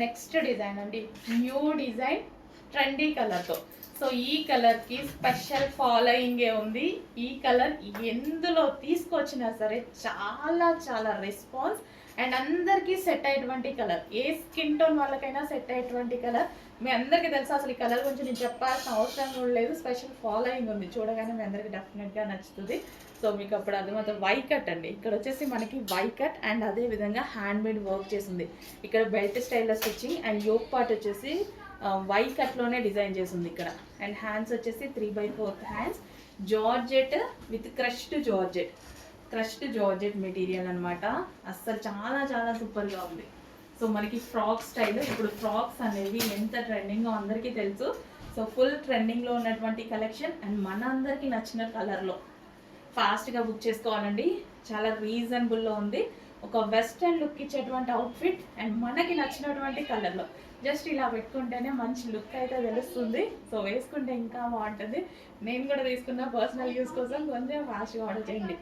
Next design అండి, new design trendy కలర్తో. So ఈ కలర్కి స్పెషల్ ఫాలోయింగే ఉంది. ఈ కలర్ ఎందులో తీసుకొచ్చినా సరే చాలా చాలా రెస్పాన్స్ అండ్ అందరికీ సెట్ అయ్యేటువంటి కలర్, ఏ స్కిన్ టోన్ వాళ్ళకైనా సెట్ అయ్యేటువంటి కలర్. మీ అందరికీ తెలుసు, అసలు ఈ కలర్ గురించి నేను చెప్పాల్సిన అవసరం కూడా లేదు. స్పెషల్ ఫాలోయింగ్ ఉంది, చూడగానే మీ అందరికీ డెఫినెట్గా నచ్చుతుంది. సో మీకు అప్పుడు అర్థమవుతుంది. వై కట్ అండి, ఇక్కడ వచ్చేసి మనకి వై కట్ అండ్ అదే విధంగా హ్యాండ్ మేడ్ వర్క్ చేసింది. ఇక్కడ బెల్ట్ స్టైల్లో స్టిచ్చింగ్ అండ్ యోక్ పార్ట్ వచ్చేసి వై కట్లోనే డిజైన్ చేసింది ఇక్కడ. అండ్ హ్యాండ్స్ వచ్చేసి 3/4 hands, georgette with crushed georgette material అనమాట. అస్సలు చాలా చాలా సూపర్గా ఉంది. సో మనకి ఫ్రాక్ స్టైల్, ఇప్పుడు ఫ్రాక్స్ అనేవి ఎంత ట్రెండింగో అందరికీ తెలుసు. సో ఫుల్ ట్రెండింగ్లో ఉన్నటువంటి కలెక్షన్ అండ్ మన అందరికీ నచ్చిన కలర్లో ఫాస్ట్గా బుక్ చేసుకోవాలండి. చాలా రీజనబుల్లో ఉంది, ఒక వెస్ట్రన్ లుక్ ఇచ్చేటువంటి అవుట్ఫిట్ అండ్ మనకి నచ్చినటువంటి కలర్లో. జస్ట్ ఇలా పెట్టుకుంటేనే మంచి లుక్ అయితే తెలుస్తుంది. సో వేసుకుంటే ఇంకా బాగుంటుంది. నేను కూడా తీసుకున్న పర్సనల్ యూస్ కోసం కొంచెం ఫాస్ట్గా ఆర్డర్ చేయండి.